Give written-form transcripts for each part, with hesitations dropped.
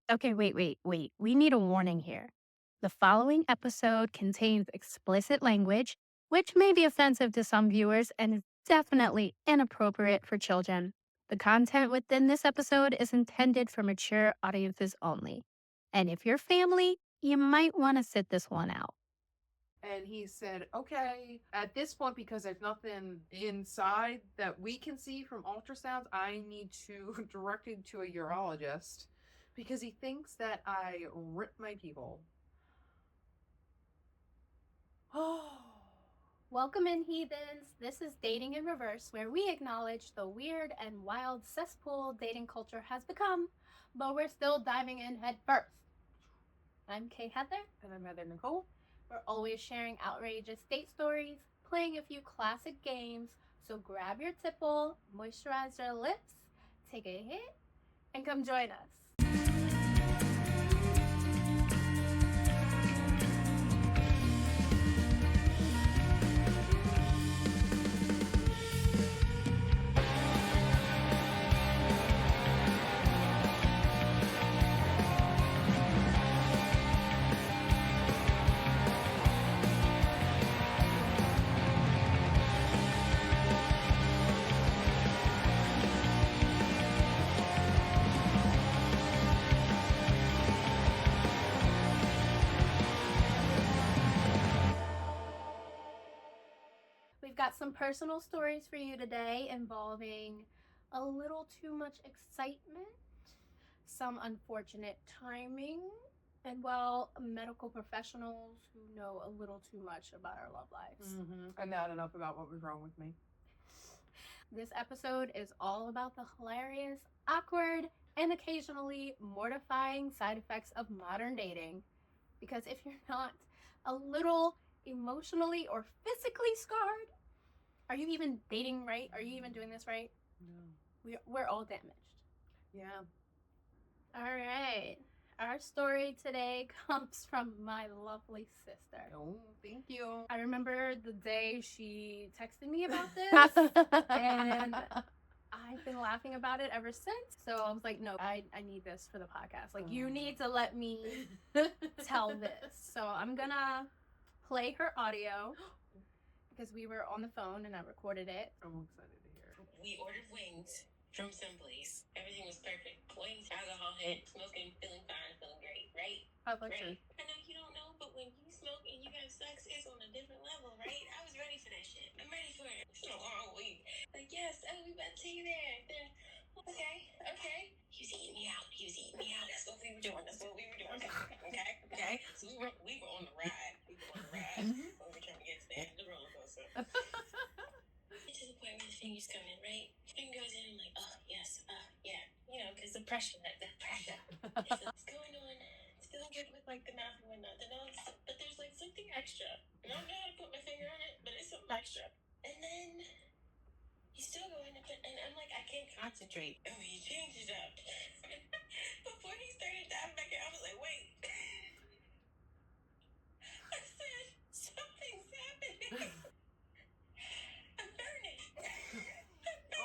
Okay, wait. We need a warning here. The following episode contains explicit language, which may be offensive to some viewers and is definitely inappropriate for children. The content within this episode is intended for mature audiences only. And if you're family, you might want to sit this one out. And he said, okay, at this point, because there's nothing inside that we can see from ultrasounds, I need to direct him to a urologist because he thinks that I ripped my people. Oh. Welcome in, heathens. This is Dating in Reverse, where we acknowledge the weird and wild cesspool dating culture has become, but we're still diving in head first. I'm Heatherr. And I'm Heather Nicole. We're always sharing outrageous date stories, playing a few classic games, so grab your tipple, moisturize your lips, take a hit, and come join us. We've got some personal stories for you today involving a little too much excitement, some unfortunate timing, and medical professionals who know a little too much about our love lives. And not enough about what was wrong with me. This episode is all about the hilarious, awkward, and occasionally mortifying side effects of modern dating. Because if you're not a little emotionally or physically scarred, are you even dating right? Are you even doing this right? No. We're all damaged. Yeah. All right. Our story today comes from my lovely sister. Oh, thank you. I remember the day she texted me about this, and I've been laughing about it ever since. So I was like, no, I need this for the podcast. Like, you need to let me tell this. So I'm going to play her audio because we were on the phone and I recorded it. I'm excited to hear. We ordered wings from someplace. Everything was perfect. Wings, alcohol hit, smoking, feeling fine, feeling great, right? How about Right. you? I know you don't know, but when you smoke and you have sex, it's on a different level, right? I was ready for that shit. I'm ready for it. It's been a long week. Like, yes, oh, we about to take you there. Then, okay. He was eating me out. That's what we were doing. Okay. So we were on the ride. We were trying to get to the roller coaster. To the point where the finger's coming, right? Finger goes in, I'm like, oh, yes, yeah. You know, because the pressure. It's going on. It's feeling good with, like, the mouth and whatnot. But there's, like, something extra. And I don't know how to put my finger on it, but it's something extra. And then he's still going, and I'm like, I can't concentrate. And he changed it up. Before he started diving back in, I was like, wait. I said, something's happening. I'm burning.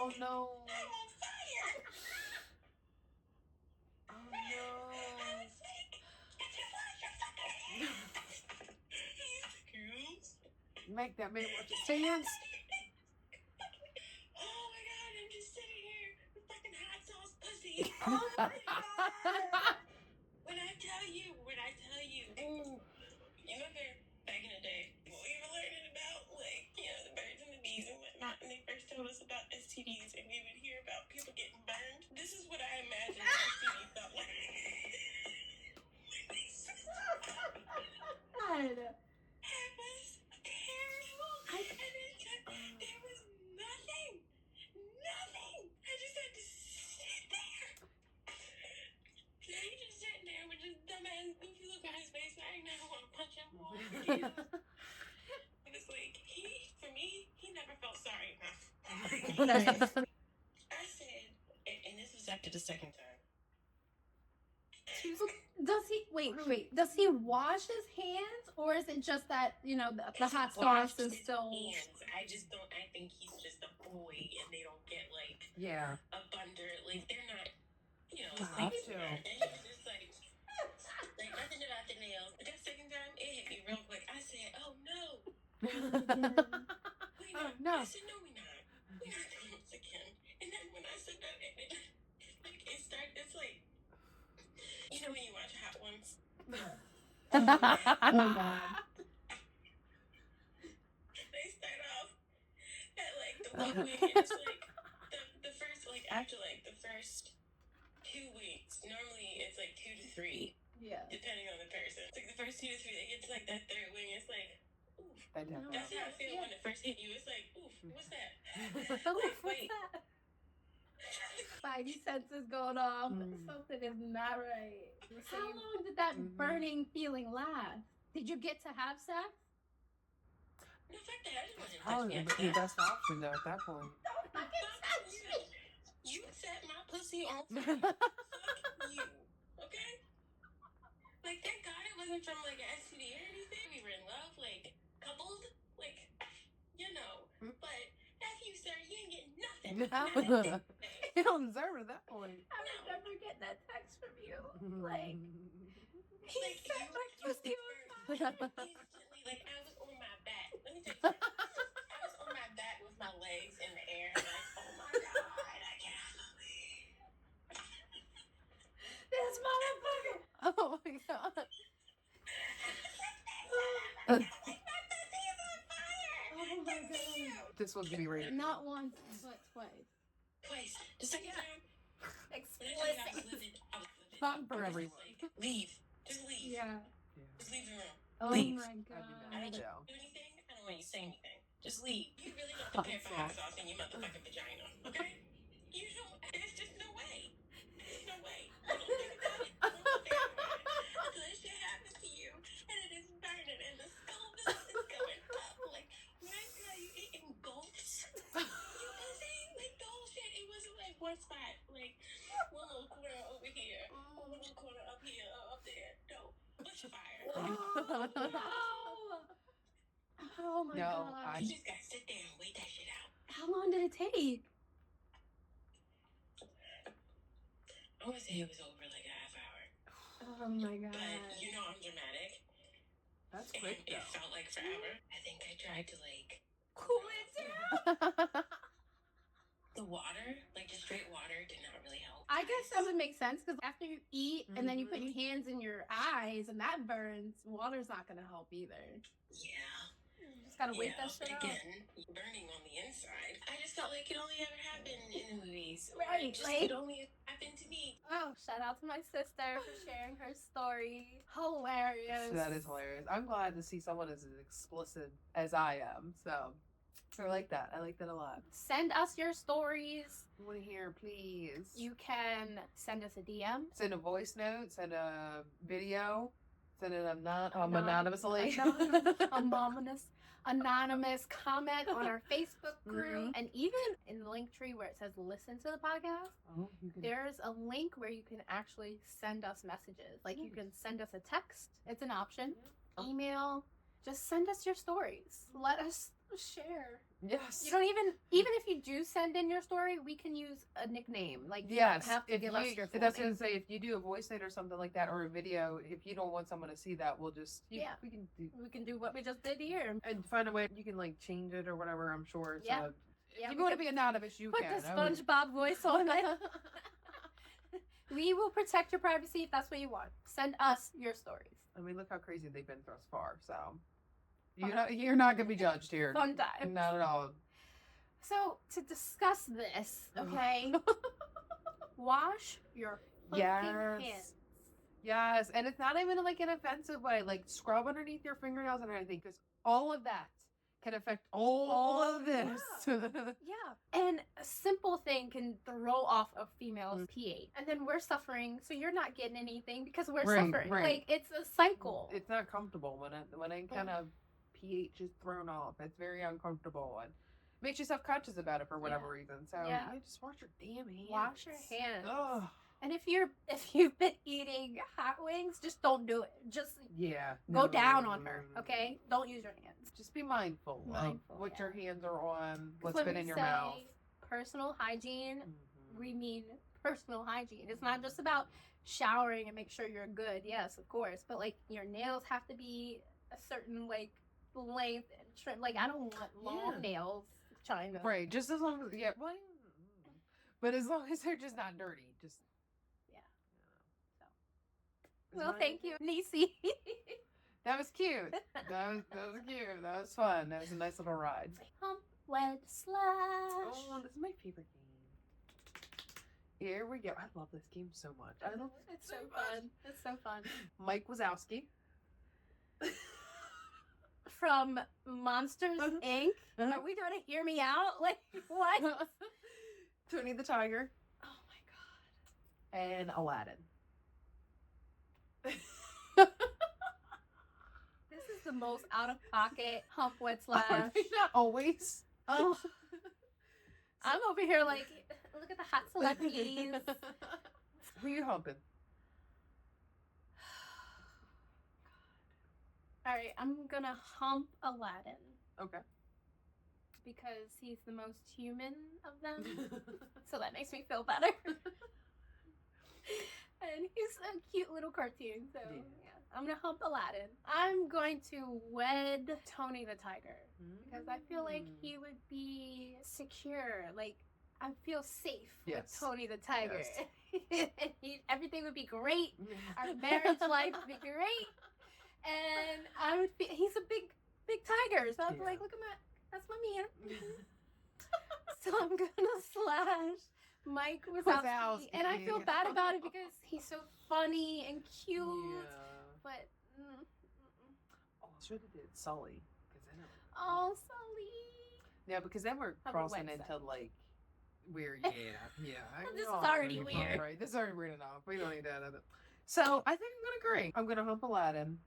Oh, no. I'm on fire. Oh, no. I was like, get your wash your fucking hands. Excuse? Make that man watch his hands. Oh my god, I'm just sitting here with fucking hot sauce pussy. Oh, my God. When I tell you, you remember back in the day, when we were learning about, like, you know, the birds and the bees and whatnot, and they first told us about STDs, and we would hear about people getting burned. This is what I imagine STD felt like. God. It was terrible. And there was nothing. I just had to sit there. And he just sitting there with this dumbass goofy look on his face. And I didn't ever want to punch him more. It was like, for me, he never felt sorry enough. I said, and this was after the second time. Does he Does he wash his hands, or is it just that the hot sauce is still? Hands. I think he's just a boy, and they don't get like Yeah. a thunder. Like they're not, Have to. And he was just like, Wait, Oh, no. no. I said, no, we're not. We're not doing this again. And then when I said that, it's like, you know when you watch Hot Ones? Oh God. They start off at like the 1 week, and it's like the first, like after like the first 2 weeks, normally it's like 2 to 3, Yeah. depending on the person. It's like the first 2 to 3, they get to like that third wing, it's like, oof. That definitely. That's how I feel when it first hit you. It's like, oof, what's that? Oof, what's Wait. that? Spidey senses going off. Mm. Something is not right. How long did that burning feeling last? Did you get to have sex? No, fuck that. I just wanted to touch Probably me. the best option though at that point. Don't fucking touch me. You set my pussy on fire. Fuck you. Okay? Like, thank God it wasn't from like an STD or anything. We were in love, like, coupled. Like, you know. But after you started, you ain't getting nothing. You don't deserve it at that point. I would never get that text from you. Like, he Like, set my pussy on fire. Instantly, like, I was on my back. Let me tell you something. I was on my back with my legs in the air, like, oh my God, I can't believe. This motherfucker. Oh my God. Oh my God. This one's gonna be rated. Not once, but twice. Twice. The second time, when I Explicit. tell you I was livid. Not for I was everyone. just like, leave. Just leave. Yeah. Just leave the room. Oh Leave. my I do God. I don't that too. do anything. I don't want you to say anything. Just leave. You really don't prepare for hot sauce in your motherfucking vagina, okay? You don't. There's just no way. There's no way. You don't think about it. Don't think about it. Until this shit happens to you, and it is burning, and the Scoville is going up. Like, when I tell you, it engulfs you pussy. Like, the whole shit, it wasn't like one spot. Like, one little corner over here, one little corner up here, up there. No. Bushfire. Oh my No, God. You just gotta sit there and wait that shit out. How long did it take? I want to say it was over like a half hour. Oh my God. But you know I'm dramatic. That's And quick it though. felt like forever. I think I tried to like Cool it down. the water, like just straight water did not really help. I guess that would make sense because after you eat and then you put your hands in your eyes and that burns, water's not going to help either. Yeah. You just got to wait that but shit out. again, burning on the inside. I just felt like it only ever happened in the movies. Right, It just like- it only happened to me. Oh, shout out to my sister for sharing her story. Hilarious. That is hilarious. I'm glad to see someone as explicit as I am. So I like that. I like that a lot. Send us your stories. I want to hear, please. You can send us a DM. Send a voice note. Send a video. Send it anonymously. Anonymous comment on our Facebook group. And even in the link tree where it says listen to the podcast, Oh, you can. there's a link where you can actually send us messages. Like you can send us a text. It's an option. Email. Just send us your stories. Let us share. Yes. You don't even if you do send in your story, we can use a nickname. Like you Yes, don't have to if give you, us your full that's name. gonna say if you do a voice note or something like that or a video, if you don't want someone to see that, we'll just Yeah. we can do We can do what we just did here. and find a way you can like change it or whatever. I'm sure. So Yeah. if you want to be anonymous, you Put can. the SpongeBob voice on it. We will protect your privacy if that's what you want. Send us your stories. I mean, look how crazy they've been thus far. So you're not gonna be judged here. Fun time. Not at all. So to discuss this, okay, wash your fucking hands. Yes. Yes, and it's not even like an offensive way. Like scrub underneath your fingernails and everything, because all of that can affect all of this. Yeah. And a simple thing can throw off a female's pH. And then we're suffering, so you're not getting anything because we're Right, suffering. right. Like it's a cycle. It's not comfortable when it kind of pH is thrown off. It's very uncomfortable and makes you self-conscious about it for whatever reason. So Yeah. just wash your damn hands. Wash your hands. Ugh. And if you've been eating hot wings, just don't do it. Just Yeah. go no, down no, on no, her, no. okay? Don't use your hands. Just be mindful, Mindful, of what yeah. your hands are on, what's When been we in your say mouth. personal hygiene, Mhm. we mean personal hygiene. It's not just about showering and make sure you're good. Yes, of course. But like your nails have to be a certain like length and trim. Like, I don't want long nails trying to. Right, just as long as but as long as they're just not dirty, just Yeah. So. Is Well, mine thank okay? you, Nisi. That was cute. That was cute. That was fun. That was a nice little ride. Hump, wed, slash. Oh, this is my favorite game. Here we go. I love this game so much. I love it It's so fun. It's so fun. Mike Wazowski. From Monsters Inc. Are we doing a Hear Me Out? Like, what? Tony the Tiger Oh my god. and Aladdin. This is the most out of pocket hump wet Are slash. they not always? Oh. I'm over here like, look at the hot celebrities. Who you humping? All right, I'm gonna hump Aladdin Okay. because he's the most human of them. So that makes me feel better. And he's a cute little cartoon, so Yeah. yeah. I'm gonna hump Aladdin. I'm going to wed Tony the Tiger because I feel like he would be secure. Like, I feel safe Yes. with Tony the Tiger. Yes. Everything would be great. Our marriage life would be great. And I would be, he's a big tiger. So I'd be Yeah. like, look at that's my man. So I'm gonna slash Mike Wazowski. And I feel bad about it because he's so funny and cute. Yeah. But, Oh, I should have did Sully. 'Cause then oh, Sully. yeah, because then we're Have a crossing wet into set. like weird. Yeah. This is know, already right, weird. Right. This is already weird enough. We don't need that. So I think I'm gonna agree. I'm gonna hump Aladdin.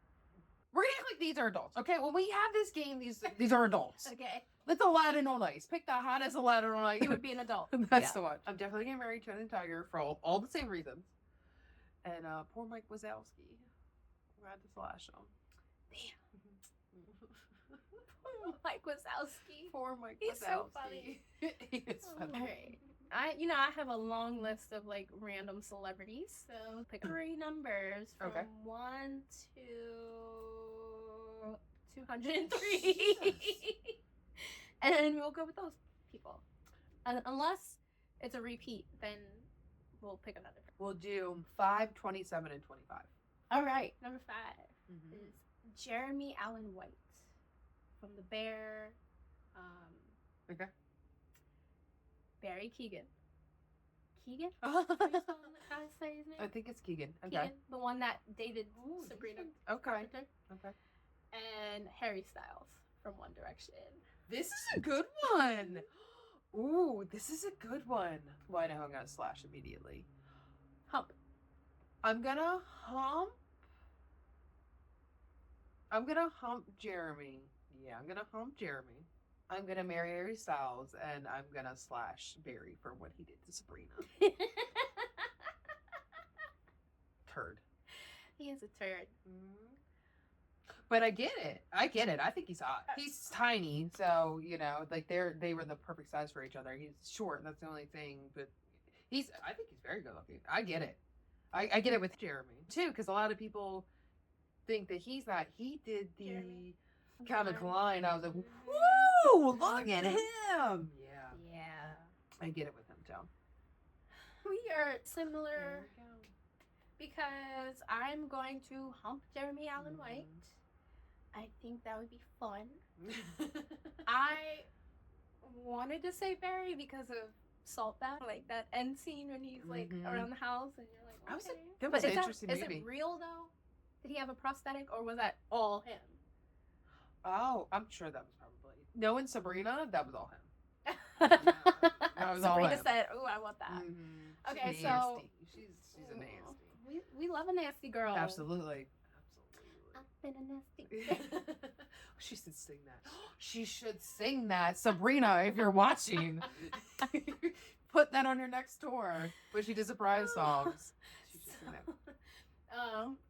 We're gonna act like these are adults. Okay, when we have this game, these are adults. Okay. Let's Aladdin on ice. Pick the hottest Aladdin on ice. He would be an adult. That's the one. I'm definitely getting married to Tony the Tiger for all the same reasons. And poor Mike Wazowski. We had to slash him. Mike Wazowski. Poor Mike He's Wazowski. so funny. He is funny. All right. I have a long list of like random celebrities. So pick 3 numbers from Okay. 1 to 203. And we'll go with those people. Unless it's a repeat, then we'll pick another. We'll do 5, 27, and 25. All right. Number 5 Mm-hmm. is Jeremy Allen White from The Bear. Okay. Barry Keegan. Keegan? I How do you say his name? think it's Keegan. Okay. Keegan, the one that dated Ooh, Sabrina Okay. Carpenter. Okay. And Harry Styles from One Direction. This is a good one. Ooh, this is a good one. Well, I know I'm gonna slash immediately. Hump. I'm gonna hump Jeremy. Yeah, I'm gonna hump Jeremy. I'm gonna marry Harry Styles, and I'm gonna slash Barry for what he did to Sabrina. Turd. He is a turd. But I get it. I think he's hot. He's tiny, so like they were the perfect size for each other. He's short. That's the only thing. But I think he's very good looking. I get it. I get it with Jeremy too, because a lot of people think that he's not. He did the Jeremy. Calvin Klein. I was like, woo! Look at him. Yeah, Yeah. I get it with him too. We are similar because I'm going to hump Jeremy Allen White. I think that would be fun. I wanted to say Barry because of Salt Bath, like that end scene when he's like Mhm. around the house and you're like, okay. I was like, that was an interesting is movie. it real though? Did he have a prosthetic or was that all him? Oh, I'm sure that was probably knowing Sabrina. That was all him. was all Sabrina him. said, "Ooh, I want that." Mhm. Okay, She's so- nasty. she's a nasty. We love a nasty girl. Absolutely. I've been a nasty. She should sing that. She should sing that, Sabrina. If you're watching, put that on your next tour when she does surprise songs. She should sing that.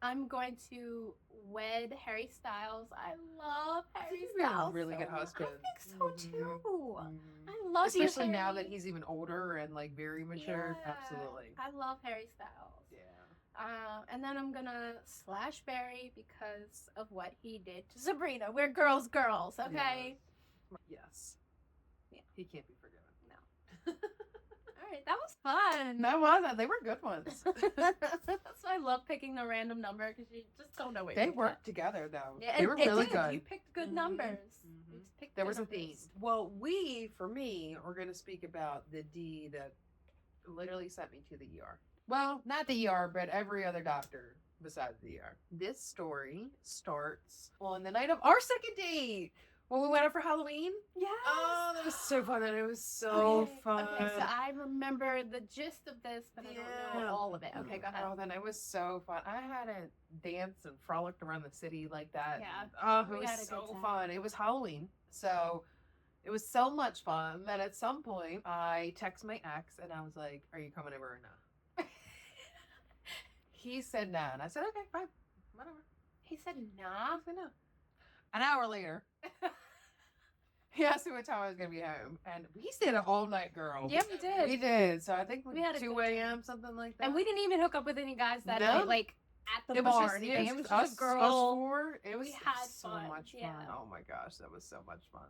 I'm going to wed Harry Styles. I love Harry he'd be a Styles. really good so much. husband. I think so Mhm. too. Mhm. I love you, Especially now Harry. that he's even older and like very mature. Yeah. Absolutely. I love Harry Styles. Yeah. And then I'm gonna slash Barry because of what he did to Sabrina. We're girls, okay? Yes. Yeah. He can't be forgiven. No. All right, that was fun. No, wasn't. They were good ones. That's why I love picking the random number because you just don't know what They you worked together though. Yeah, They were really did. good. You picked good Mhm. numbers. Mhm. You just picked There good was a numbers. theme. Well, for me, are going to speak about the D that literally sent me to the ER. Well, not the ER, but every other doctor besides the ER. This story starts on the night of our second date when we went out for Halloween. Yes. Oh, that was so fun. And it was so Okay, fun. Okay, so I remember the gist of this, but I don't know all of it. Okay, go ahead. Oh, then it was so fun. I hadn't danced and frolicked around the city like that. Yeah, Oh, it we was had a good so time. fun. It was Halloween. So it was so much fun that at some point I text my ex and I was like, "Are you coming over or not?" He said no. And I said, "Okay, fine. Whatever." He said, I nah. said no. An hour later, he asked me what time I was going to be home. And we stayed up all night, girl. Yeah, we did. We did. So I think We had a 2 good a.m., something like that. And we didn't even hook up with any guys that No. night, like at the It was bar just, or anything. It was us, just a girl. us four. It was We had so fun, much fun. yeah. Oh my gosh, that was so much fun.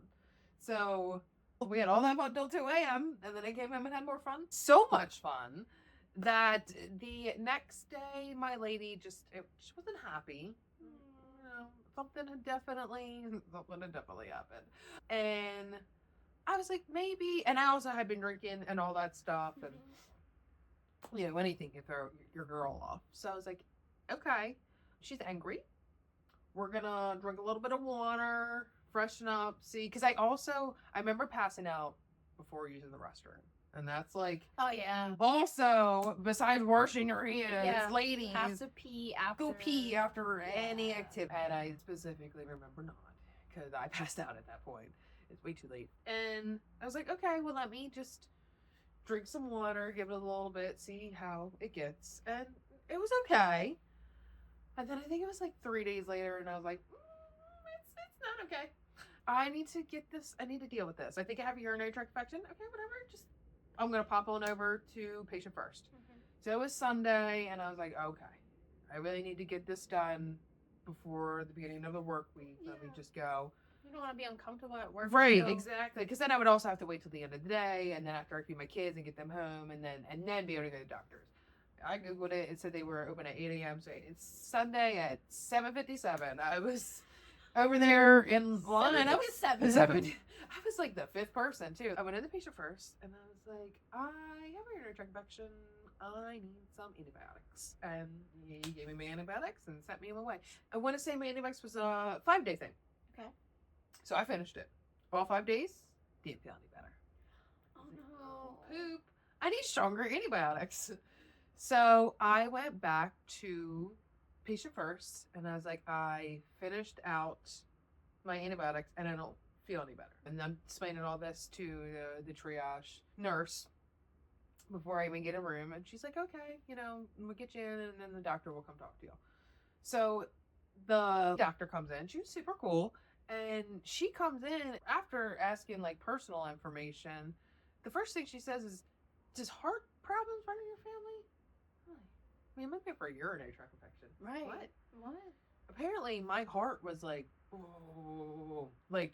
So we had all that fun till 2 a.m. and then I came home and had more fun. So much fun that the next day my lady she wasn't happy. You know, something had definitely happened. And I was like, maybe, and I also had been drinking and all that stuff, and you know, anything can throw your girl off. So I was like, okay, she's angry. We're gonna drink a little bit of water, freshen up, see. Because I remember passing out before using the restroom. And that's like, Oh yeah. also, besides washing your hands, Yeah. ladies, Have to pee after. go pee after any activity. And I specifically remember not, because I passed out at that point. It's way too late. And I was like, okay, well, let me just drink some water, give it a little bit, see how it gets. And it was okay. And then I think it was like 3 days later, and I was like, it's not okay. I need to get this. I need to deal with this. I think I have a urinary tract infection. Okay, whatever. I'm going to pop on over to patient first. Mm-hmm. So it was Sunday, and I was like, okay, I really need to get this done before the beginning of the work week. Let me just go. You don't want to be uncomfortable at work. Right, too. exactly. Because then I would also have to wait till the end of the day, and then after I feed my kids and get them home, and then be able to go to the doctors. I googled it. It said they were open at 8 a.m. So it's Sunday at 7:57. I was over there in line. I was 7. I was like the 5th person too. I went in the patient first, and I was like, I have a urinary tract infection. I need some antibiotics. And he gave me my antibiotics and sent me on my way. I want to say my antibiotics was a 5-day thing. Okay. So I finished it. All 5 days, didn't feel any better. Oh no. Poop. I need stronger antibiotics. So I went back to patient first, and I was like, I finished out my antibiotics, and I don't feel any better. And I'm explaining all this to the triage nurse before I even get a room, and she's like, okay, we'll get you in, and then the doctor will come talk to you. So the doctor comes in. She was super cool, and she comes in after asking like personal information. The first thing she says is, does heart problems run in your family? I mean, it might be for a urinary tract infection. Right. What? Apparently, my heart was like, oh, like,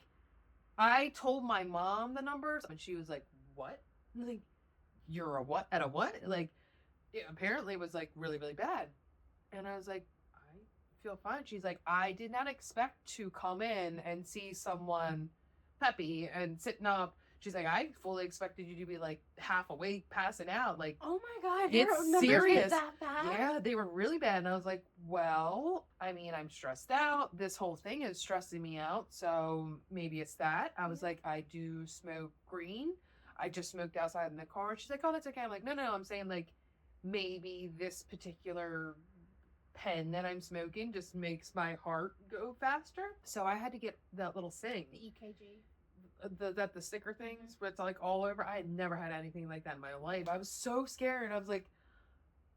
I told my mom the numbers, and she was like, what? I'm like, you're a what? At a what? Like, it apparently was like really, really bad. And I was like, I feel fine. She's like, I did not expect to come in and see someone peppy and sitting up. She's like, I fully expected you to be like half awake, passing out. Like, Oh my god. it's your numbers were serious. That bad? Yeah, they were really bad. And I was like, well, I mean, I'm stressed out. This whole thing is stressing me out. So maybe it's that. I was like, I do smoke green. I just smoked outside in the car. And she's like, oh, that's okay. I'm like, no. I'm saying like maybe this particular pen that I'm smoking just makes my heart go faster. So I had to get that little thing. The EKG. The sticker things where it's like all over. I had never had anything like that in my life. I was so scared. I was like,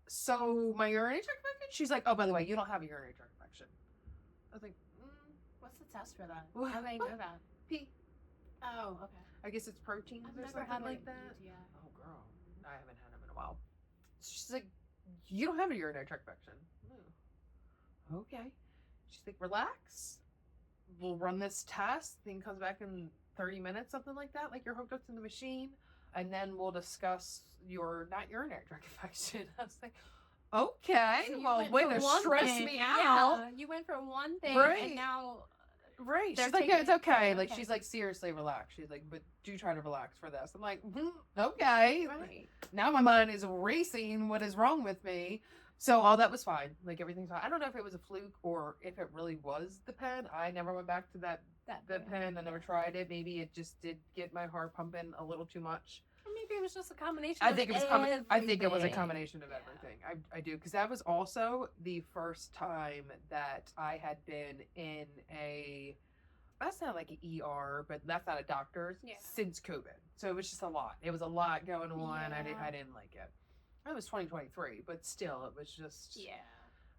so my urinary tract infection? She's like, oh, by the way, you don't have a urinary tract infection. I was like, What's the test for that? What? How do they know that? pee. Oh, okay. I guess it's proteins I've or never something had like that. Yeah. Oh, girl, I haven't had them in a while. She's like, you don't have a urinary tract infection. Oh, okay. She's like, relax. We'll run this test. Thing comes back in 30 minutes, something like that. Like you're hooked up to the machine. And then we'll discuss your not urinary tract infection. I was like, okay. So you Well, went way from to one stress thing- me out. Yeah, you went from one thing Right. and now Right. They're She's like, yeah, it's taking- okay. okay. Like, she's like, seriously, relax. She's like, but do try to relax for this. I'm like, okay. right. Now my mind is racing. What is wrong with me? So all that was fine. Like, everything's fine. I don't know if it was a fluke or if it really was the pen. I never went back to that pen. I never tried it. Maybe it just did get my heart pumping a little too much. Or maybe it was just a combination. I think it was. I think it was a everything. combination of Yeah. everything. I do, because that was also the first time that I had been in a. That's not like an ER, but that's not a doctor's since COVID. So it was just a lot. It was a lot going on. Yeah. I didn't like it. It was 2023, but still, it was just. Yeah.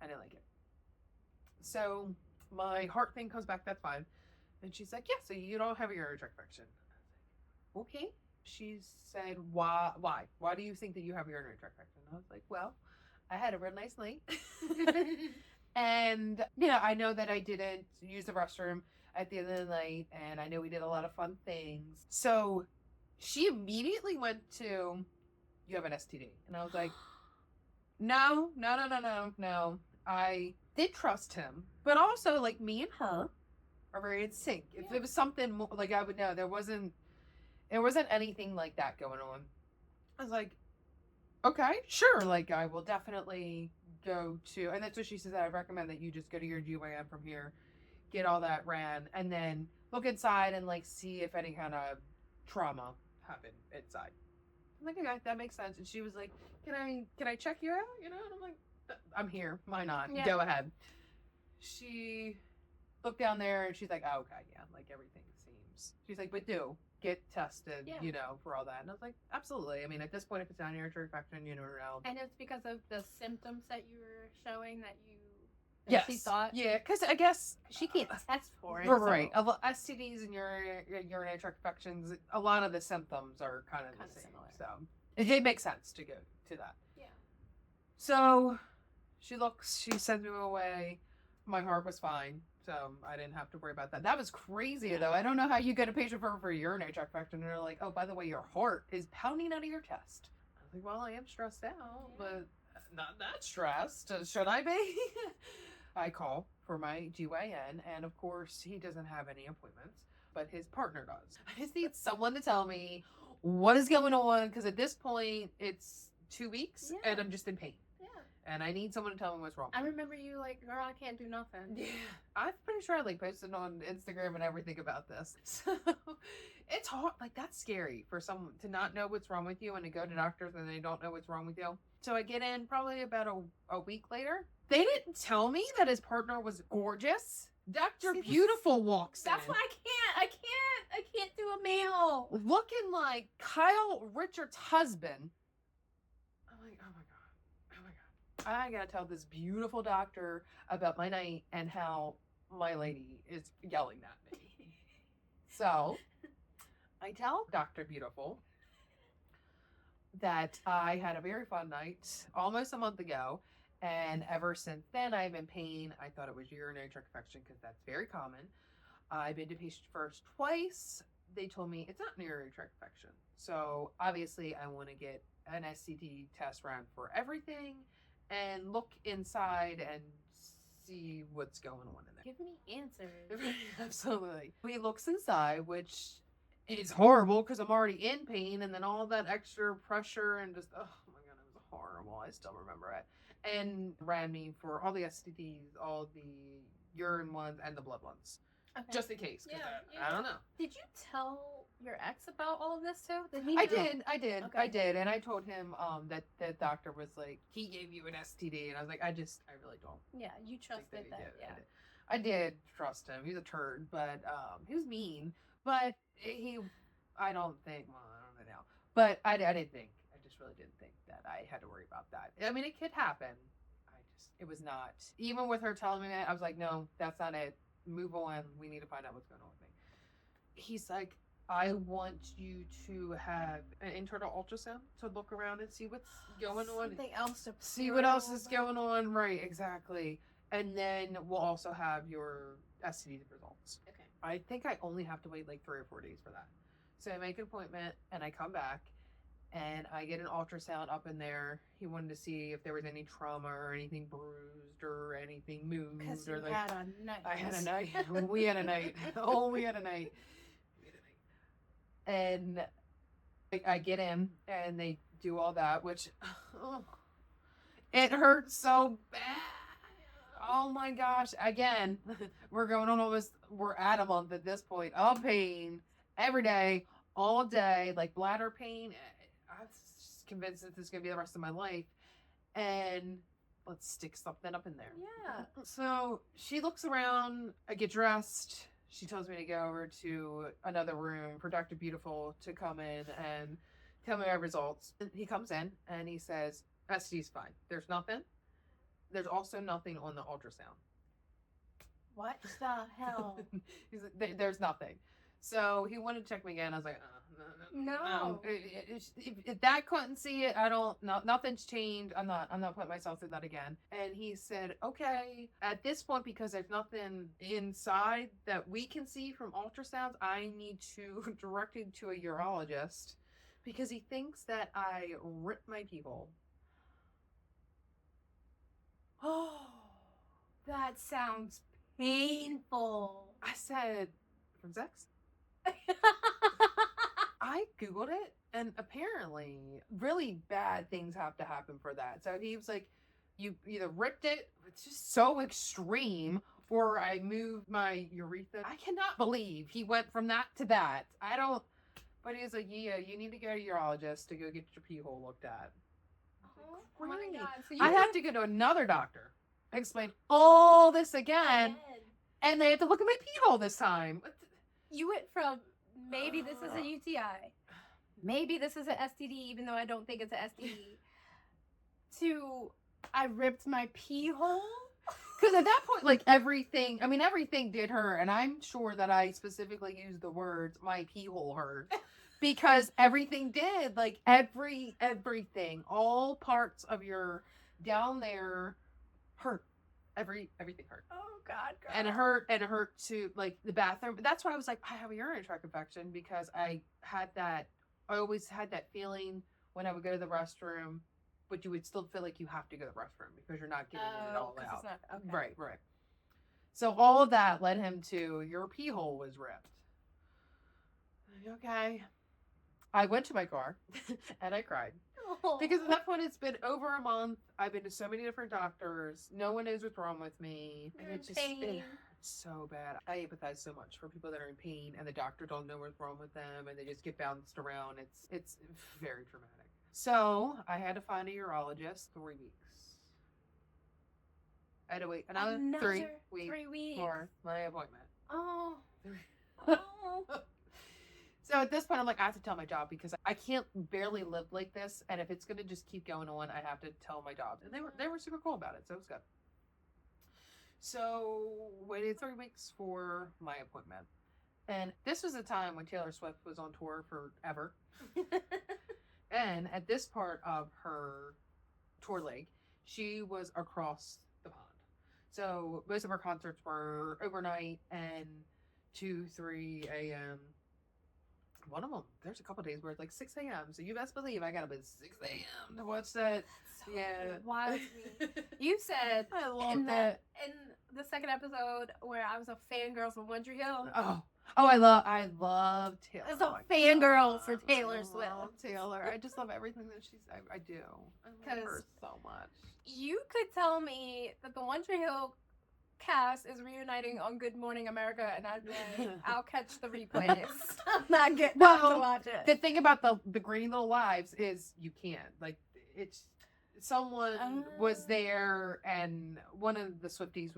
I didn't like it. So my heart thing comes back. That's fine. And she's like, yeah, so you don't have a urinary tract infection. I was like, okay. She said, why? Why do you think that you have a urinary tract infection? I was like, well, I had a real nice night. And, I know that I didn't use the restroom at the end of the night, and I know we did a lot of fun things. So she immediately went to, you have an STD. And I was like, no. I did trust him, but also, like, me and her are very in sync. If it was something more, like, I would know. There wasn't anything like that going on. I was like, okay, sure. Like, I will definitely go to, and that's what she says. I recommend that you just go to your GYN from here, get all that ran, and then look inside and like see if any kind of trauma happened inside. I'm like, okay, that makes sense. And she was like, can I check you out? And I'm like, I'm here. Why not? Yeah. Go ahead. She looked down there and she's like, oh, okay, yeah, like everything seems. She's like, but do get tested, for all that. And I was like, absolutely. I mean, at this point, if it's down your infection, And it's because of the symptoms that you were showing that yes. she thought. Yeah, because I guess She can't test for it. right. So. STDs and urinary tract infections, a lot of the symptoms are kind of the same. similar. So it did make sense to go to that. Yeah. So she looks, she sends me away. My heart was fine. So I didn't have to worry about that. That was crazy, though. I don't know how you get a patient for a urinary tract infection and they're like, oh, by the way, your heart is pounding out of your chest. I was like, well, I am stressed out, but not that stressed. Should I be? I call for my GYN, and of course, he doesn't have any appointments, but his partner does. I just need someone to tell me what is going on, because at this point, it's 2 weeks, and I'm just in pain. And I need someone to tell me what's wrong. I remember you like, girl, I can't do nothing. Yeah. I'm pretty sure I like posted on Instagram and everything about this. So it's hard. Like, that's scary for someone to not know what's wrong with you and to go to doctors and they don't know what's wrong with you. So I get in probably about a week later. They didn't tell me that his partner was gorgeous. Dr. Beautiful walks in. That's why I can't do a meal. Looking like Kyle Richards' husband. I'm like, oh my God. I gotta tell this beautiful doctor about my night and how my lady is yelling at me. So I tell Dr. Beautiful that I had a very fun night almost a month ago, and ever since then I'm in pain. I thought it was urinary tract infection because that's very common. I've been to patient first twice. They told me it's not an urinary tract infection. So obviously I want to get an STD test run for everything and look inside and see what's going on in there. Give me answers. Absolutely. He looks inside, which is horrible because I'm already in pain, and then all that extra pressure and just, oh my God, it was horrible. I still remember it. And ran me for all the STDs, all the urine ones, and the blood ones. Okay. Just in case. I don't know. Did you tell your ex about all of this too? I did. Okay. I did. And I told him that the doctor was like, he gave you an STD. And I was like, I really don't. Yeah, you trusted think that. he did. Yeah. I did trust him. He's a turd, but he was mean. But I don't think, well, I don't know now. But I didn't think, I just really didn't think that I had to worry about that. I mean, it could happen. It was not. Even with her telling me that, I was like, no, that's not it. Move on. We need to find out what's going on with me. He's like, I want you to have an internal ultrasound to look around and see what's going on. Something else to See what else is going on. Right, exactly. And then we'll also have your STD results. Okay. I think I only have to wait like 3 or 4 days for that. So I make an appointment and I come back and I get an ultrasound up in there. He wanted to see if there was any trauma or anything bruised or anything moved. Because or you like, had a night. I had a night. We had a night. Oh, we had a night. And I get in and they do all that, which it hurts so bad. Oh my gosh. Again, we're at a month at this point of pain every day, all day, like bladder pain. I'm just convinced that this is going to be the rest of my life. And let's stick something up in there. Yeah. So she looks around, I get dressed. She tells me to go over to another room for Dr. Beautiful to come in and tell me my results. And he comes in and he says, STD's fine. There's nothing. There's also nothing on the ultrasound. What the hell? He's like, there's nothing. So he wanted to check me again. I was like, No. If that couldn't see it, nothing's changed. I'm not putting myself through that again. And he said, okay, at this point, because there's nothing inside that we can see from ultrasounds, I need to direct you to a urologist because he thinks that I ripped my pee hole. Oh, that sounds painful. I said, from sex? I Googled it, and apparently, really bad things have to happen for that. So he was like, you either ripped it, it's just so extreme, or I moved my urethra. I cannot believe he went from that to that. But he was like, yeah, you need to go to your urologist to go get your pee hole looked at. Oh my Really? god. So I have to go to another doctor, explain all this again, and they have to look at my pee hole this time. You went from maybe this is a UTI, maybe this is an STD, even though I don't think it's an STD, to I ripped my pee hole. Because at that point, like everything did hurt, and I'm sure that I specifically used the words "my pee hole hurt" because everything did, like everything, all parts of your down there hurt. Everything hurt. Oh God, girl. And it hurt to like the bathroom. That's why I was like, I have a urinary tract infection because I always had that feeling when I would go to the restroom, but you would still feel like you have to go to the restroom because you're not getting it all out. It's not, okay. Right. So all of that led him to your pee hole was ripped. Okay. I went to my car and I cried. Oh. Because at that point, it's been over a month. I've been to so many different doctors. No one knows what's wrong with me. And You're it's in just pain. so bad. I empathize so much for people that are in pain and the doctor don't know what's wrong with them and they just get bounced around. It's very traumatic. So I had to find a urologist 3 weeks. I had to wait another 3 weeks 3 weeks for my appointment. Oh. Oh. So at this point, I'm like, I have to tell my job because I can't barely live like this. And if it's going to just keep going on, I have to tell my job. And they were super cool about it. So it was good. So waited 3 weeks for my appointment. And this was a time when Taylor Swift was on tour forever. And at this part of her tour leg, she was across the pond. So most of her concerts were overnight and 2, 3 a.m. One of them, there's a couple days where it's like 6 a.m. So you best believe I got up at 6 a.m. to watch that. So Yeah. wild to me. You said I love in that. the second episode where I was a fangirl for One Tree Hill. Oh, I love Taylor. I was a Oh my fangirl God. for Taylor I Swift. love Taylor. I just love everything that I do. I love her 'Cause so much. You could tell me that the One Tree Hill cast is reuniting on Good Morning America, and I'd be like, I'll catch the replays. I'm not getting up to watch it. The thing about the Green Little Lives is you can't. Like, it's someone was there, and one of the Swifties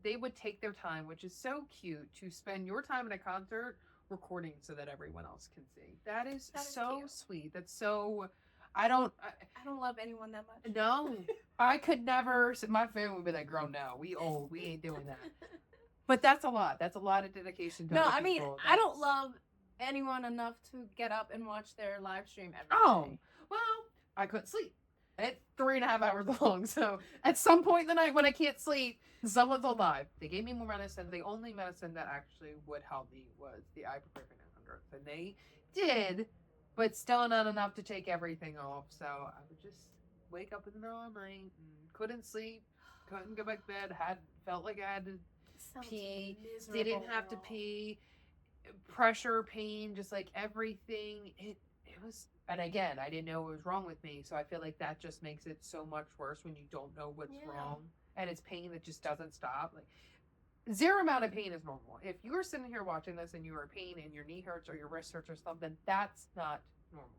they would take their time, which is so cute, to spend your time at a concert recording so that everyone else can see. That is so cute. sweet. That's so. I don't love anyone that much. No, I could never. My family would be like, "Girl, no, we old. We ain't doing that." But that's a lot. That's a lot of dedication. To No, other I mean, people. I don't love anyone enough to get up and watch their live stream every Oh, day. well, I couldn't sleep. It's 3.5 hours long. So at some point in the night when I can't sleep, someone's alive. They gave me more medicine. The only medicine that actually would help me was the ibuprofen 100. And they did, but still not enough to take everything off. So I would just wake up in the middle of the night and couldn't sleep, couldn't go back to bed, felt like I had to Sounds pee, miserable, didn't have to girl. pee, pressure, pain, just like everything. It was, and again, I didn't know what was wrong with me, so I feel like that just makes it so much worse when you don't know what's Yeah. wrong, and it's pain that just doesn't stop. Like zero amount of pain is normal. If you are sitting here watching this and you are in pain and your knee hurts or your wrist hurts or something, that's not normal.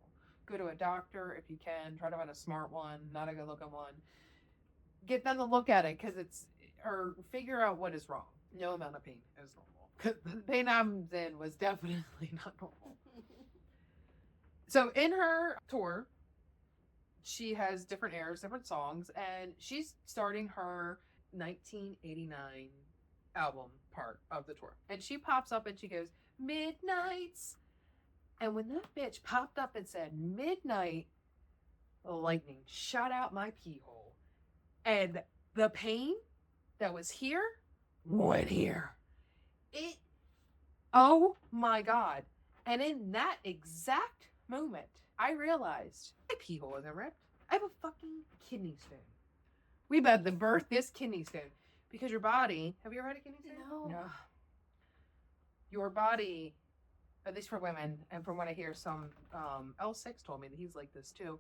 Go to a doctor if you can. Try to find a smart one, not a good looking one. Get them to look at it because it's, or figure out what is wrong. No amount of pain is normal. Because the pain I'm in was definitely not normal. So in her tour, she has different airs, different songs, and she's starting her 1989 album part of the tour. And she pops up and she goes, Midnights. And when that bitch popped up and said midnight, lightning shot out my pee hole. And the pain that was here went here. It, oh my God. And in that exact moment, I realized my pee hole isn't ripped. I have a fucking kidney stone. We've had to birth this kidney stone because your body, have you ever had a kidney stone? No. Your body, at least for women, and from what I hear, some L6 told me that he's like this too.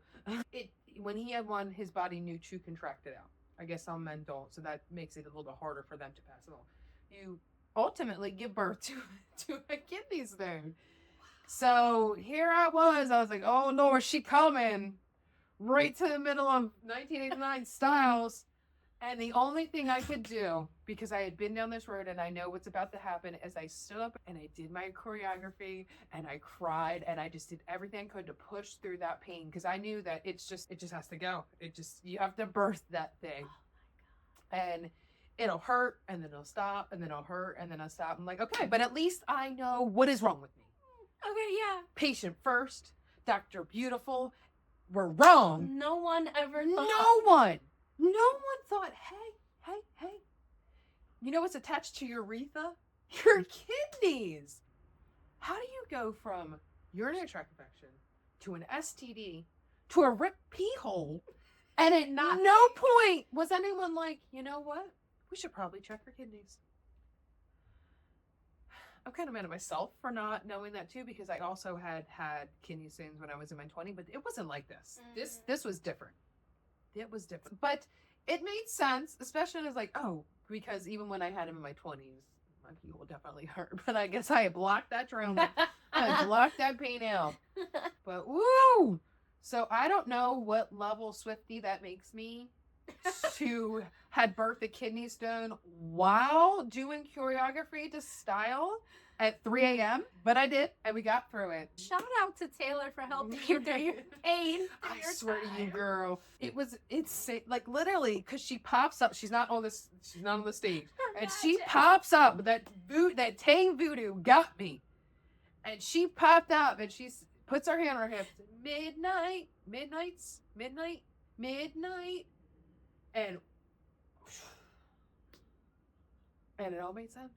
When he had one, his body knew to contract it out. I guess some men don't, so that makes it a little bit harder for them to pass it on. You ultimately give birth to a kidney stone. So here I was like, oh Lord, she coming right to the middle of 1989 Styles. And the only thing I could do, because I had been down this road and I know what's about to happen, is I stood up and I did my choreography and I cried and I just did everything I could to push through that pain because I knew that it just has to go. You have to birth that thing. And it'll hurt and then it'll stop and then it'll hurt and then I'll stop. I'm like, okay, but at least I know what is wrong with me. Okay, yeah. Patient first, Dr. Beautiful, we're wrong. No one ever thought. No one thought, hey, you know what's attached to your urethra? Your kidneys. How do you go from urinary tract infection to an STD to a ripped pee hole? And at no point was anyone like, you know what? We should probably check her kidneys. I'm kind of mad at myself for not knowing that too, because I also had kidney stones when I was in my 20s, but it wasn't like this. This was different. It was different, but it made sense, especially as like, oh, because even when I had him in my 20s, my pee hole definitely hurt. But I guess I blocked that trauma. I blocked that pain out. But woo! So I don't know what level Swifty that makes me to had birthed a kidney stone while doing choreography to Style at 3 a.m. But I did, and we got through it. Shout out to Taylor for helping you through your pain. I swear to you, girl, it's like literally because she pops up. She's not on the stage, and she pops up. That Tang voodoo got me, and she popped up, and she puts her hand on her hip. Midnight, and it all made sense.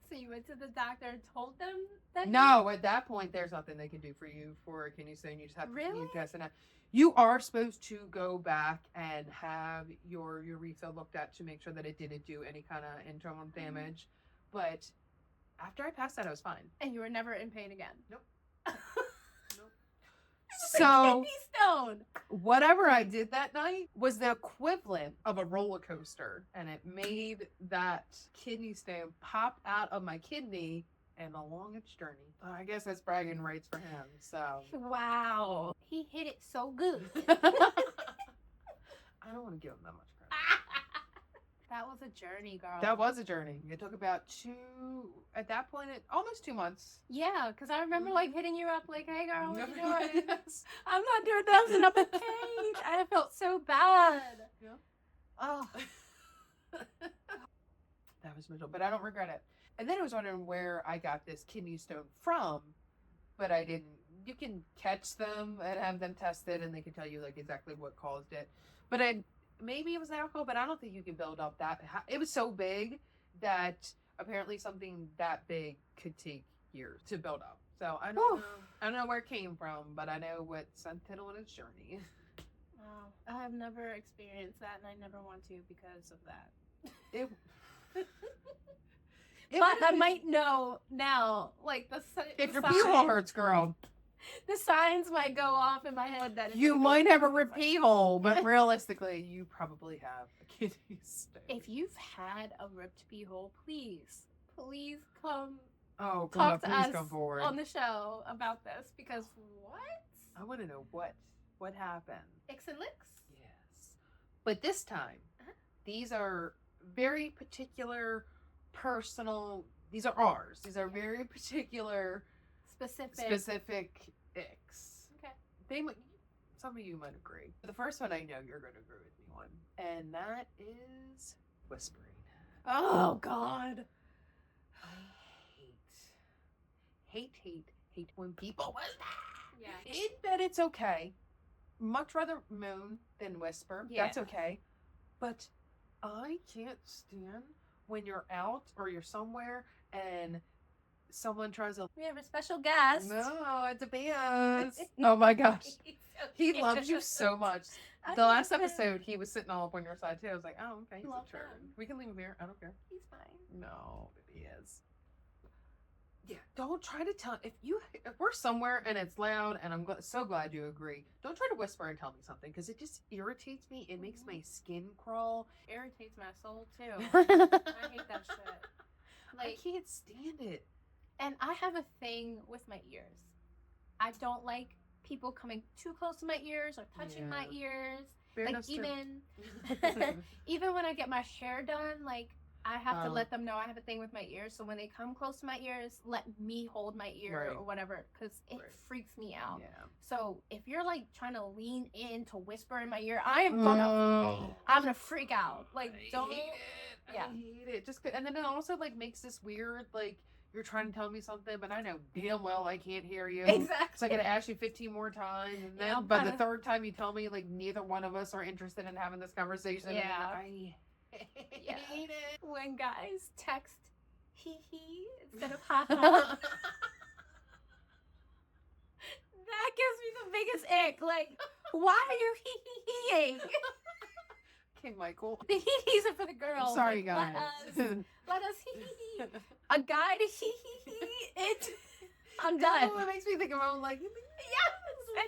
So you went to the doctor and told them that? No, at that point, there's nothing they can do for you for a kidney stone. You just have to Really? test it out. You are supposed to go back and have your urethra looked at to make sure that it didn't do any kind of internal damage. But after I passed that, I was fine. And you were never in pain again? Nope. So, kidney stone. Whatever I did that night was the equivalent of a roller coaster, and it made that kidney stone pop out of my kidney and along its journey. I guess that's bragging rights for him. So Wow, he hit it so good. I don't want to give him that much credit. That was a journey, girl. That was a journey. It took about almost 2 months. Yeah, because I remember like hitting you up like, hey girl, what you doing? Yes. I'm not doing this in a cage. I felt so bad. Yeah. Oh. That was miserable, but I don't regret it. And then I was wondering where I got this kidney stone from. but I didn't. You can catch them and have them tested, and they can tell you like exactly what caused it. But maybe it was alcohol, but I don't think you can build up that. It was so big that apparently something that big could take years to build up. So I don't know. I don't know where it came from, but I know what sent it on its journey. Wow. I have never experienced that, and I never want to because of that. It, But I might know now, like if your signs, pee hole hurts, girl, the signs might go off in my head that you might have a ripped pee hole, but realistically, you probably have a kidney stone. If you've had a ripped pee hole, please come Oh, talk God, to please us come forward. on the show about this because what? I want to know what happened. Icks and licks? Yes, but this time, these are very particular, personal. These are ours. These are very particular, specific icks. Okay. Some of you might agree. The first one I know you're going to agree with me on, and that is whispering. Oh God. I hate when people whisper. Yeah. In bed, it's okay. Much rather moan than whisper. Yeah. That's okay. But I can't stand when you're out or you're somewhere and someone tries to. We have a special guest. No, it's a Beaz. Oh my gosh. He loves you so much. The last episode, he was sitting all up on your side too. I was like, oh, okay, he's Love a turn. him. We can leave him here. I don't care. He's fine. No, he is. Yeah, don't try to tell if we're somewhere and it's loud, and I'm so glad you agree. Don't try to whisper and tell me something because it just irritates me. It makes my skin crawl. Irritates my soul too. I I hate that shit. I can't stand it. And I have a thing with my ears. I don't like people coming too close to my ears or touching my ears. Fair Like enough, even when I get my hair done, like I have to Oh. let them know I have a thing with my ears. So when they come close to my ears, let me hold my ear Right. or whatever, because it Right. freaks me out. Yeah. So if you're like trying to lean in to whisper in my ear, I'm gonna freak out. Like don't. I hate it. Yeah. I hate it. And then it also like makes this weird like you're trying to tell me something, but I know damn well I can't hear you. Exactly. So I gotta ask you 15 more times, and then Yeah, by the kinda- third time you tell me like neither one of us are interested in having this conversation. Yeah. I hate it. When guys text hee hee instead of ha ha, that gives me the biggest ick. Like, why are you hee hee heeing? Okay, Michael. The hee hees are for the girls. Sorry, Like, guys. Let us hee hee hee. A guy to hee hee hee. It. I'm done. Oh, it makes me think of like.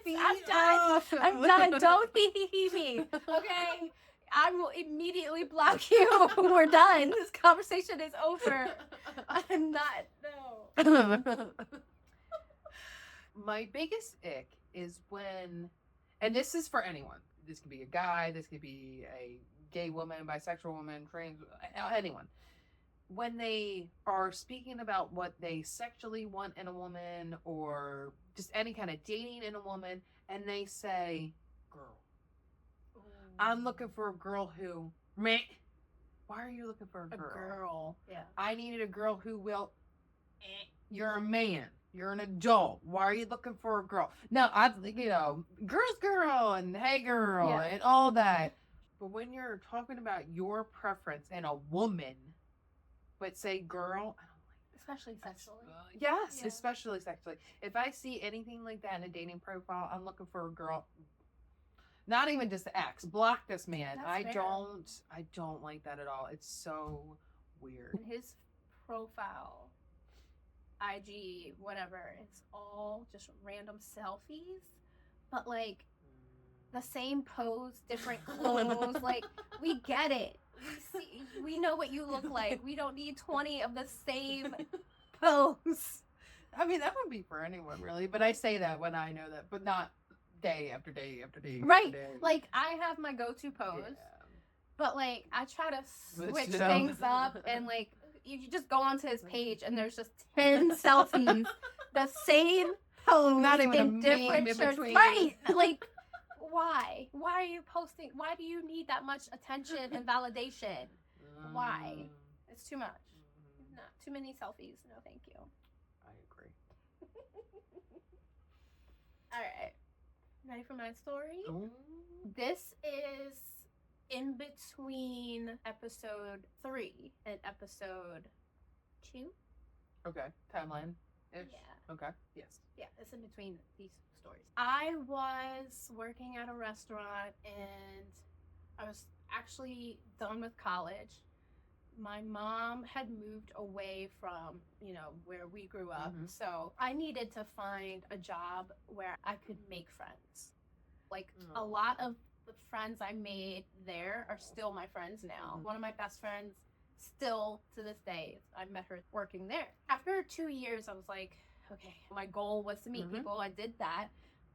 I'm done. I'm done. Don't hee hee hee me. Okay. I will immediately block you. We're done. This conversation is over. I'm not. No. My biggest ick is when, and this is for anyone. This could be a guy. This could be a gay woman, bisexual woman, trans, anyone. When they are speaking about what they sexually want in a woman or just any kind of dating in a woman, and they say, girl. I'm looking for a girl who, meh. Why are you looking for a girl? Yeah. I needed a girl who will, you're a man. You're an adult. Why are you looking for a girl? No, girl's girl and hey girl Yeah. and all that. But when you're talking about your preference in a woman, but say girl, I don't like that. Especially sexually. Yes, Yeah. especially sexually. If I see anything like that in a dating profile, I'm looking for a girl. Not even just the ex. Block this man. That's I fair. don't like that at all. It's so weird. In his profile, IG, whatever, it's all just random selfies, but like the same pose, different clothes. Like, we get it. We know what you look like. We don't need 20 of the same pose. I mean, that would be for anyone, really. But I say that when I know that, but not day after day after day. Right. After day. Like, I have my go-to pose, Yeah. but like, I try to switch it up. things up, and like, you just go onto his page and there's just 10 selfies, the same pose, Not even a in meme different in shirts. between. Right? Like, why? Why are you posting? Why do you need that much attention and validation? Why? It's too much. Not too many selfies. No, thank you. I agree. All right. Ready for my story? Ooh. This is in between episode 3 and episode 2. Okay. Timeline. Ish. Yeah. Okay. Yes. Yeah, it's in between these stories. I was working at a restaurant and I was actually done with college. My mom had moved away from, where we grew up. Mhm. So I needed to find a job where I could make friends. Like a lot of the friends I made there are still my friends now. Mhm. One of my best friends, still to this day, I met her working there. After 2 years, I was like, okay, my goal was to meet Mhm. people. I did that.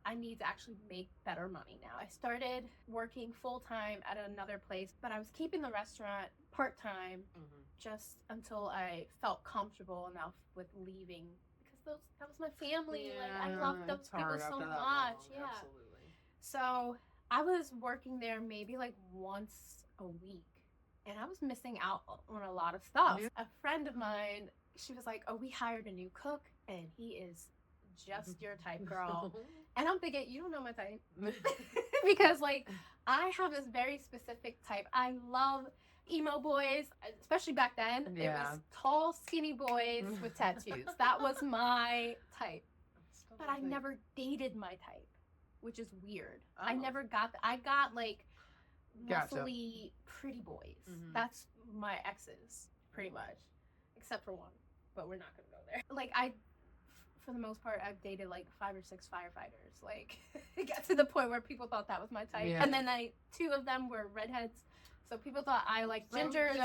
I need to actually make better money now. I started working full time at another place, but I was keeping the restaurant part time Mhm. just until I felt comfortable enough with leaving because that was my family. Like I loved those It's people hard so after that much. long, Yeah. Absolutely. So I was working there maybe like once a week, and I was missing out on a lot of stuff. Yeah. A friend of mine, she was like, "Oh, we hired a new cook, and he is just your type, girl." And I'm thinking, you don't know my type. Because, like, I have this very specific type. I love emo boys, especially back then. It Yeah. was tall, skinny boys with tattoos. That was my type. But I never dated my type, which is weird. I Oh. never got that. I got, like, Gotcha. muscly, pretty boys. Mhm. That's my exes, pretty much. Except for one. But we're not going to go there. Like, for the most part, I've dated like 5 or 6 firefighters. Like, it got to the point where people thought that was my type. Yeah. And then 2 of them were redheads. So people thought I liked gingers.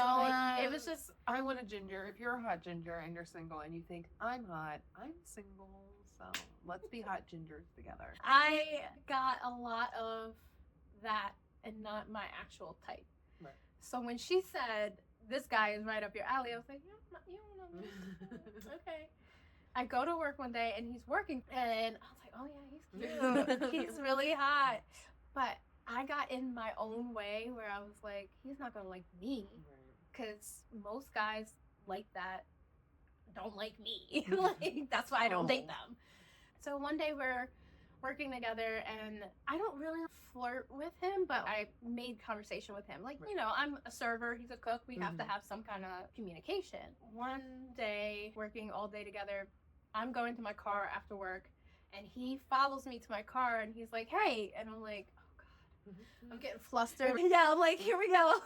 It was just. I want a ginger. If you're a hot ginger and you're single and you think, I'm hot, I'm single, so let's be hot gingers together. I got a lot of that and not my actual type. Right. So when she said, this guy is right up your alley, I was like, you don't know me. Okay. I go to work one day and he's working, and I was like, oh yeah, he's cute. He's really hot. But I got in my own way where I was like, he's not gonna like me, because most guys like that don't like me. Like, that's why I don't date them. So one day we're working together, and I don't really flirt with him, but I made conversation with him. Like, I'm a server, he's a cook, we have to have some kind of communication. One day, working all day together, I'm going to my car after work, and he follows me to my car, and he's like, hey, and I'm like, oh God, I'm getting flustered. Yeah, I'm like, here we go.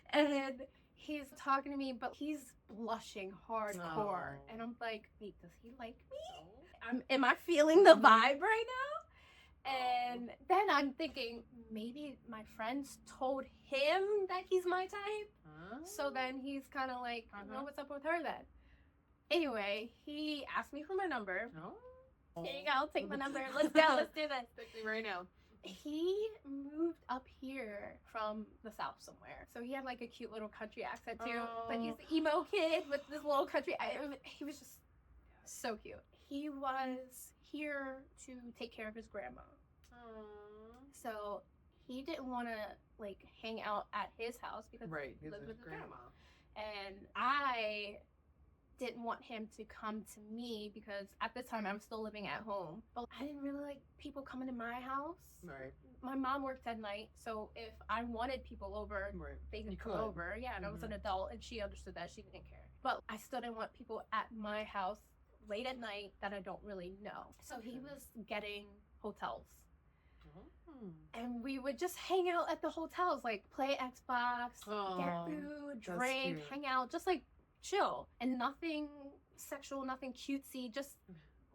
And then he's talking to me, but he's blushing hardcore. Oh. And I'm like, wait, does he like me? Am I feeling the vibe right now? And then I'm thinking, maybe my friends told him that he's my type. So then he's kind of like, what's up with her then? Anyway, he asked me for my number. Here you go, take my number. Let's go, let's do this. Text me right now. He moved up here from the South somewhere. So he had like a cute little country accent too. But he's the emo kid with this little country. He was just so cute. He was here to take care of his grandma. So he didn't want to like hang out at his house because he lived with his grandma. And I didn't want him to come to me because at this time I'm still living at home. But I didn't really like people coming to my house. Right. My mom worked at night, so if I wanted people over, they could come over. Yeah, and I was an adult, and she understood that. She didn't care. But I still didn't want people at my house late at night that I don't really know. So he was getting hotels. And we would just hang out at the hotels, like play Xbox, get food, drink, hang out, just like chill. And nothing sexual, nothing cutesy, just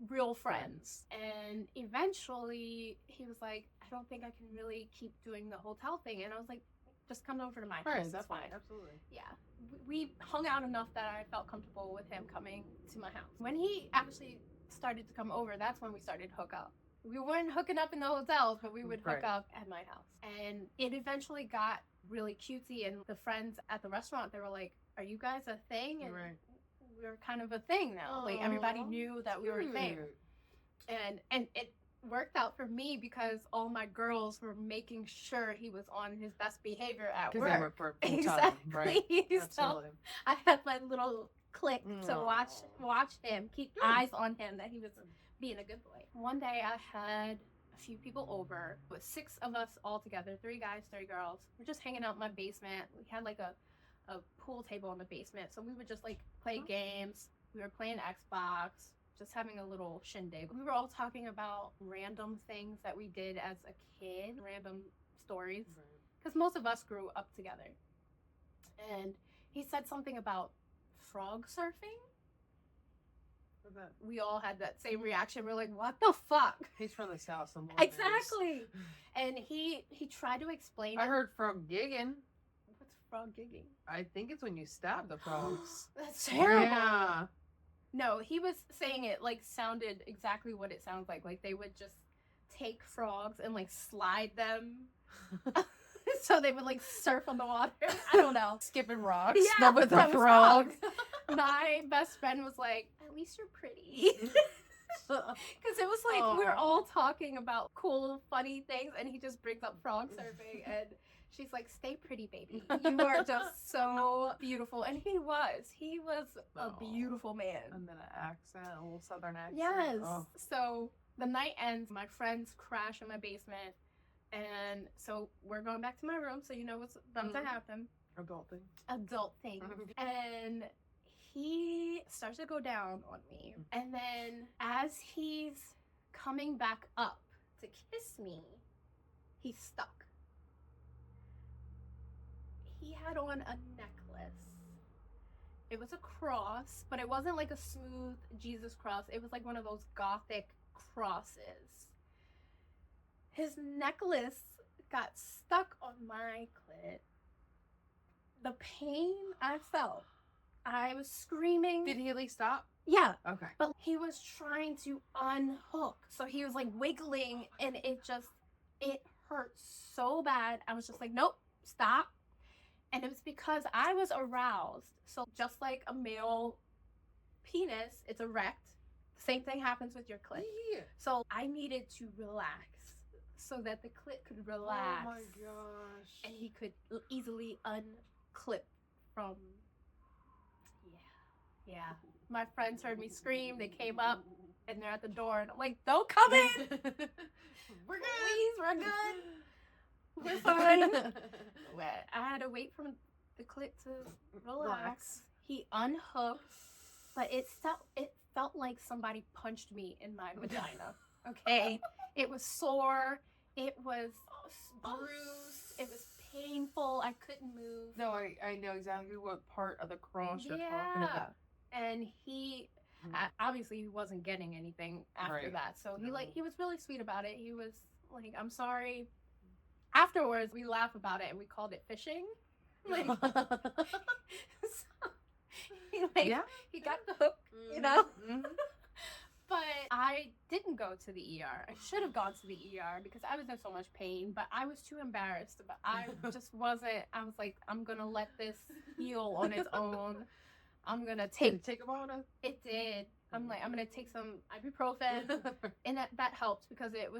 real friends. And eventually he was like, I don't think I can really keep doing the hotel thing. And I was like, just come over to my house. That's fine. Absolutely. Yeah. We hung out enough that I felt comfortable with him coming to my house. When he actually started to come over, that's when we started to hook up. We weren't hooking up in the hotels, but we would hook up at my house. And it eventually got really cutesy, and the friends at the restaurant, they were like, are you guys a thing? And we were kind of a thing now. Like, everybody knew that we were a thing. And it worked out for me because all my girls were making sure he was on his best behavior at Because they were work. for full time, Exactly. right? So Absolutely. I had my little clique to watch him, keep eyes on him that he was being a good boy. One day I had a few people over with 6 of us all together, 3 guys, 3 girls. We're just hanging out in my basement. We had like a pool table in the basement, so we would just like play games. We were playing Xbox, just having a little shindig. We were all talking about random things that we did as a kid, random stories, because most of us grew up together. And he said something about frog surfing. We all had that same reaction. We're like, what the fuck? He's from the South. Exactly. And he tried to explain I it. heard frog gigging. What's frog gigging? I think it's when you stab the frogs. That's terrible. Yeah. No, he was saying it like sounded exactly what it sounds like. Like they would just take frogs and like slide them. So they would like surf on the water. I don't know. Skipping rocks. Yeah, Not with the from frog. frogs. My best friend was like, at least you're pretty. Because it was like we were all talking about cool, funny things, and he just brings up frog surfing, and she's like, "Stay pretty, baby. You are just so beautiful." And he was a beautiful man. And then an accent, a little southern accent. Yes. Oh. So the night ends. My friends crash in my basement, and so we're going back to my room. So you know what's about to happen. Adult thing. And he starts to go down on me. And then as he's coming back up to kiss me, he's stuck. He had on a necklace. It was a cross, but it wasn't like a smooth Jesus cross. It was like one of those gothic crosses. His necklace got stuck on my clit. The pain I felt. I was screaming. Did he at least stop? Yeah. Okay. But he was trying to unhook. So he was like wiggling, and it hurt so bad. I was just like, nope, stop. And it was because I was aroused. So just like a male penis, it's erect. Same thing happens with your clit. Yeah. So I needed to relax so that the clit could relax. Oh my gosh. And he could easily unclip from. Yeah. My friends heard me scream. They came up and they're at the door, and I'm like, "Don't come in. We're good. Please, we're good. We're fine." I had to wait for the clit to relax. He unhooked, but it felt like somebody punched me in my vagina. Okay, it was sore. It was bruised. It was painful. I couldn't move. No, I know exactly what part of the cross you're talking about. And he obviously he wasn't getting anything after that. So he was really sweet about it. He was like, "I'm sorry." Afterwards, we laugh about it and we called it fishing. Like, so, he got the hook, you know. But I didn't go to the ER. I should have gone to the ER because I was in so much pain, but I was too embarrassed. But I just wasn't. I was like, I'm gonna let this heal on its own. I'm gonna take a while to... It did. I'm like, I'm gonna take some ibuprofen, and that helped because it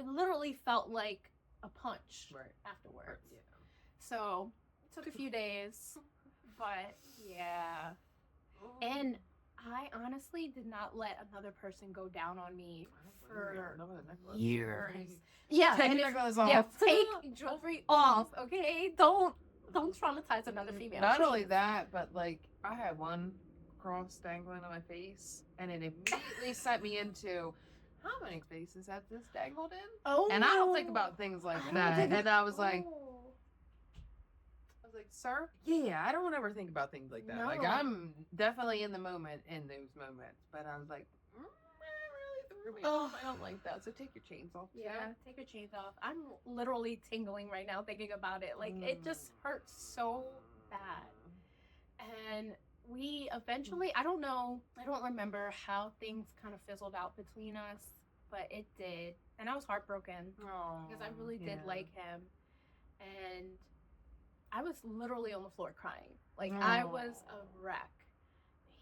literally felt like a punch afterwards. Yeah. So it took a few days, but yeah. And I honestly did not let another person go down on me for years. Yeah, Take and your necklace off. yeah, take jewelry off. Okay, don't traumatize another female. Not only that, but like I had one cross dangling on my face, and it immediately sent me into how many faces has this dangled in? Oh, and I don't think about things like that. And I was like, sir, yeah, I don't ever think about things like that. No. Like I'm definitely in the moment in those moments, but I was like, that really threw me off. I don't like that. So take your chains off. Yeah, take your chains off. I'm literally tingling right now thinking about it. Like it just hurts so bad. And we eventually, I don't remember how things kind of fizzled out between us, but it did. And I was heartbroken because I really did like him. And I was literally on the floor crying. Like I was a wreck.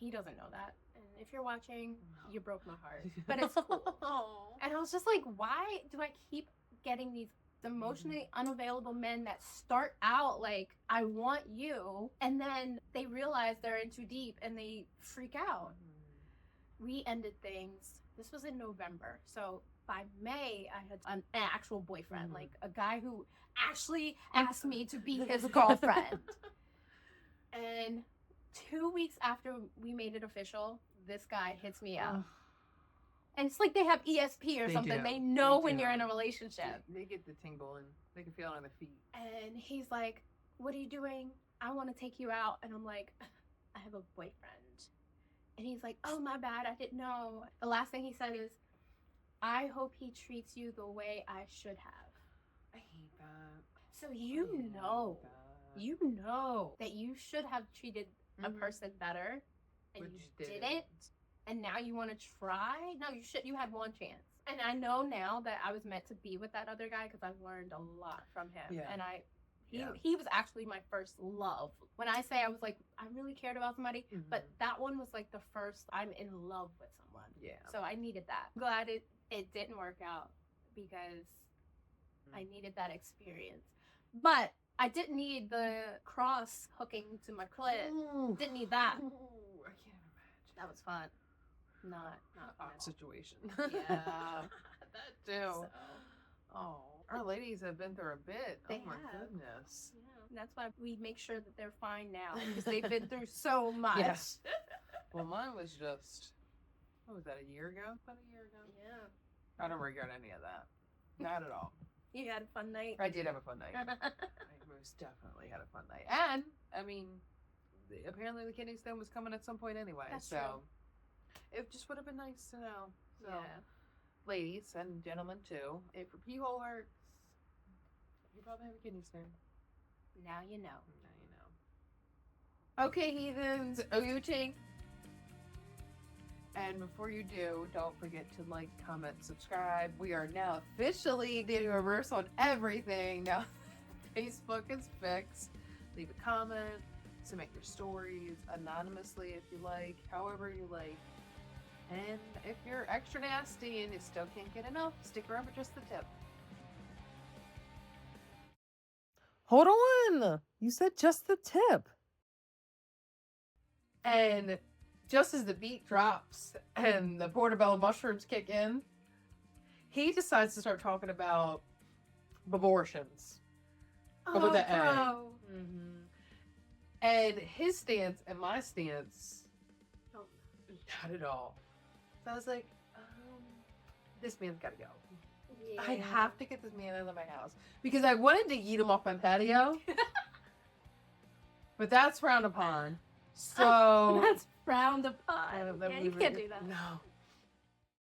he doesn't know that. And if you're watching, you broke my heart. But it's cool. And I was just like, why do I keep getting these emotionally unavailable men that start out like, I want you, and then they realize they're in too deep and they freak out. We ended things. This was in November. So by May, I had an actual boyfriend, like a guy who actually asked me to be his girlfriend. And 2 weeks after we made it official, this guy hits me up. And it's like they have ESP or something. do. They know They when do. you're in a relationship. They get the tingle and they can feel it on their feet. And he's like, what are you doing? I want to take you out. And I'm like, I have a boyfriend. And he's like, oh, my bad. I didn't know. The last thing he said is, I hope he treats you the way I should have. I hate that. So you know that you should have treated a person better and But you you didn't. And now you want to try? No, you had one chance. And I know now that I was meant to be with that other guy because I've learned a lot from him. Yeah. And he was actually my first love. When I say I was like, I really cared about somebody, but that one was like the first I'm in love with someone. Yeah. So I needed that. I'm glad it didn't work out because I needed that experience. But I didn't need the cross hooking to my clit. Didn't need that. Ooh, I can't imagine. That was fun. Not fun. Odd situation. Yeah. That too. So, Oh, our ladies have been through a bit. They Oh my have. goodness. yeah. That's why we make sure that they're fine now because they've been through so much. Yes. Well, mine was just, what was that, a year ago? About a year ago? Yeah. I don't regret any of that. Not at all. You had a fun night. I did have a fun night. I most definitely had a fun night. And, I mean, apparently the kidney stone was coming at some point anyway. That's so true. it just would have been nice to know. So, Yeah. ladies and gentlemen too, if your pee hole hurts, you probably have a kidney stone. Now you know. Now you know. Okay, heathens, OUT. And before you do, don't forget to like, comment, subscribe. We are now officially the reverse on everything. Now, Facebook is fixed. Leave a comment, submit your stories anonymously if you like, however you like. And if you're extra nasty and you still can't get enough, stick around for just the tip. Hold on! You said just the tip. And just as the beat drops and the portobello mushrooms kick in, he decides to start talking about abortions. But with the A. bro. And his stance and my stance, not at all. So I was like, this man's got to go. Yeah. I have to get this man out of my house. Because I wanted to eat him off my patio. But that's frowned upon. So That's frowned upon. then Yeah, we you were- can't do that. No.